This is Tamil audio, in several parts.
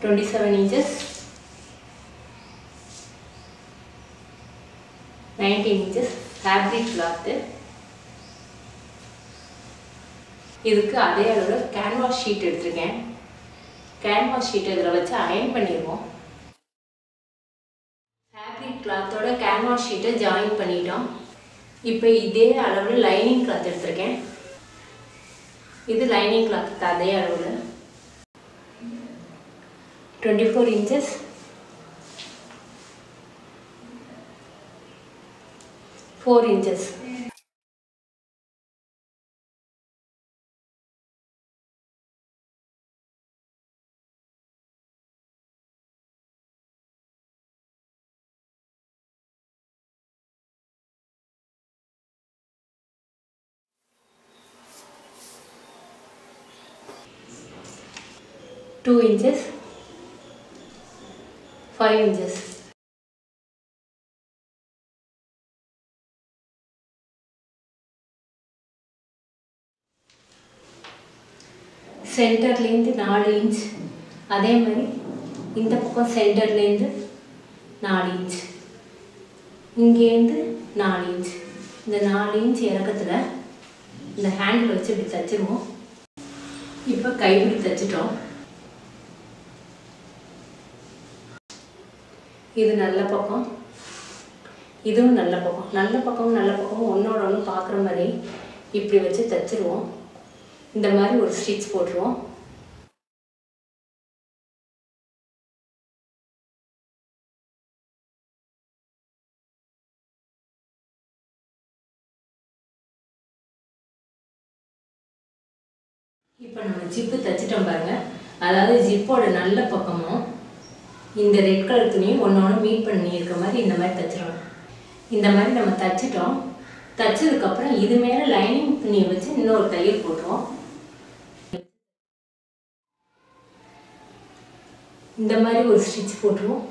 27 inches, 19 inches fabric cloth. இதுக்கு அதே அளவுல canvas sheet எடுத்துர்க்கேன். canvas sheet இதல வச்சு அயர்ன் பண்ணிடுவோம். fabric cloth ஓட canvas sheet ஜாயின் பண்ணிட்டோம். இப்போ இதே அளவுல லைனிங் cloth எடுத்துர்க்கேன். இது லைனிங் cloth அதே அளவுல 24 inches, 4 inches. Two inches, 5 inches. சென்டர்லேருந்து 4 இன்ச். அதே மாதிரி இந்த பக்கம் சென்டர்லேருந்து 4 இன்ச். இங்கேருந்து 4 இன்ச். இந்த 4 இன்ச் இறக்கத்தில் இந்த ஹேண்டில் வச்சு இப்படி தச்சிருவோம். இப்போ கைப்பிடி தச்சிட்டோம். இது நல்ல பக்கம், இதுவும் நல்ல பக்கம். நல்ல பக்கம் ஒன்னோட ஒன்று பார்க்குற மாதிரி இப்படி வச்சு தச்சிருவோம். இந்த மாதிரி ஒரு ஸ்டிச் போட்டுருவோம். இப்போ நம்ம ஜிப்பு தச்சிட்டோம் பாருங்க. அதாவது ஜிப்போட நல்ல பக்கமும் இந்த ரெட் கலர் துணியும் ஒன்னொன்று மீட் பண்ணி இருக்க மாதிரி இந்த மாதிரி தச்சிடணும். இந்த மாதிரி நம்ம தச்சிட்டோம். தச்சதுக்கப்புறம் இது மேலே லைனிங் துணியை வச்சு இன்னொரு தையல் போட்டுருவோம். இந்த மாதிரி ஒரு ஸ்டிச் போட்டுருவோம்.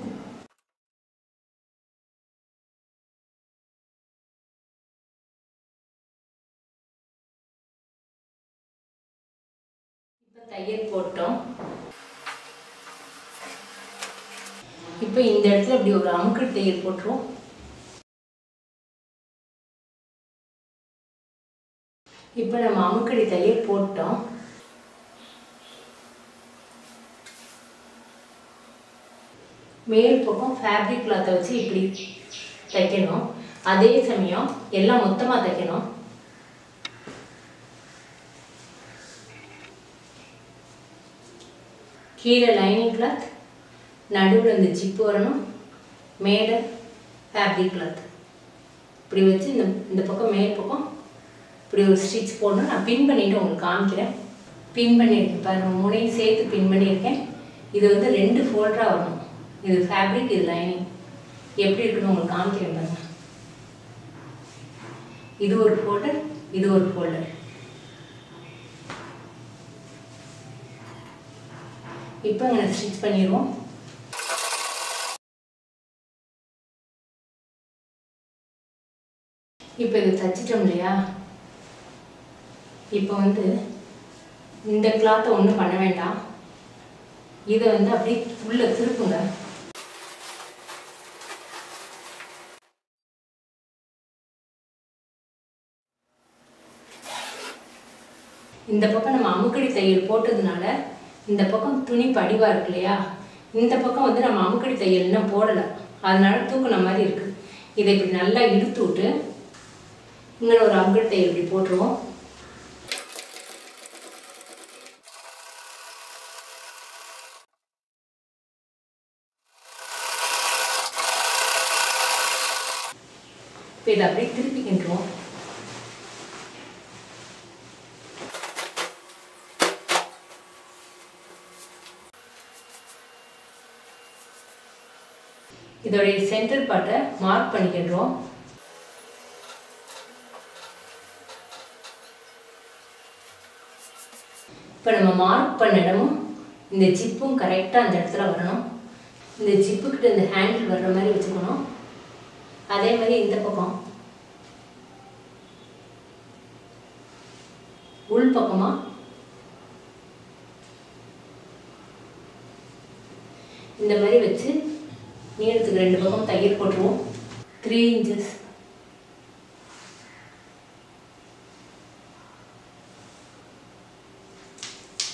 இப்போ தையல் போட்டோம். இப்போ இந்த இடத்துல இப்படி ஒரு அமுக்கல் தையல் போட்டுருவோம். இப்போ நம்ம அமுக்கடி தையல் போட்டோம். மேல் பக்கம் ஃபேப்ரிக் கிளாத்தை வச்சு இப்படி தைக்கணும். அதே சமயம் எல்லாம் மொத்தமாக தைக்கணும். கீழே லைனிங் கிளாத், நடுவில் இந்த ஜிப்பு வரணும், மேலே ஃபேப்ரிக் கிளாத் இப்படி வச்சு இந்த பக்கம் மேல் பக்கம் இப்படி ஒரு ஸ்டிச் போடணும். நான் பின் பண்ணிவிட்டு உங்களுக்கு காமிக்கிறேன். பின் பண்ணியிருக்கேன் பாருங்கள், முனையும் சேர்த்து பின் பண்ணியிருக்கேன். இது வந்து 2 ஃபோல்டராக வரணும். இது ஃபேப்ரிக், இது லைனிங். எப்படி இருக்குன்னு உங்களுக்கு காமிக்கிறேன் பாருங்கள். இது ஒரு ஃபோல்டர், இது ஒரு ஃபோல்டர். இப்போ இங்கே ஸ்டிச் பண்ணிடுவோம். இப்போ இது தச்சிட்டோம் இல்லையா? இப்போ வந்து இந்த கிளாத்தை ஒன்றும் பண்ண வேண்டாம். இதை வந்து அப்படியே உள்ள திருப்புங்க. இந்த பக்கம் நம்ம அமுக்கடி தையல் போட்டதுனால இந்த பக்கம் துணி படிவாக இருக்கு இல்லையா? இந்த பக்கம் வந்து நம்ம அமுக்கடி தையல் இன்னும் போடலை, அதனால தூக்குன மாதிரி இருக்குது. இதை இப்படி நல்லா இழுத்து விட்டு இங்கே ஒரு அமுக்கடி தையல் இப்படி போட்டுருவோம். இப்போ இதை அப்படியே திருப்பிக்கின்றோம். இதோடைய சென்டர் பார்ட்டை மார்க் பண்ணிக்கின்றோம். இப்போ நம்ம மார்க் பண்ண இடமும் இந்த ஜிப்பும் கரெக்டாக அந்த இடத்துல வரணும். இந்த ஜிப்புக்கிட்ட இந்த ஹேண்டில் வர்ற மாதிரி வச்சுக்கணும். அதே மாதிரி இந்த பக்கம் உள் பக்கமாக இந்த மாதிரி வச்சு நீளத்துக்கு 2 பக்கம் தையல் போட்டுருவோம். 3 inches.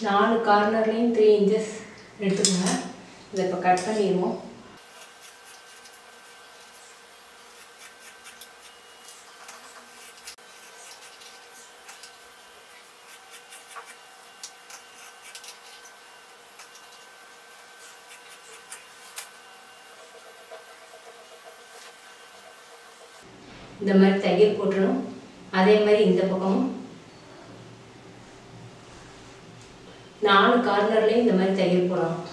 நாலு கார்னர்லேயும் 3 inches எடுத்துக்கோங்க. இதை இப்போ கட் பண்ணிடுவோம். இந்த மாதிரி தையல் போட்டுறணும். அதே மாதிரி இந்த பக்கமும் 4 கார்னர்லேயும் இந்த மாதிரி தையல் போடணும்.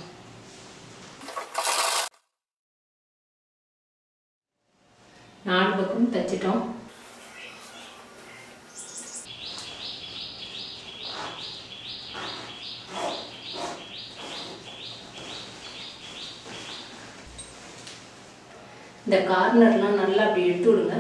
நாலு பக்கமும் தைச்சிட்டோம். இந்த கார்னர்லாம் நல்லா அப்படி எடுத்து விடுங்க.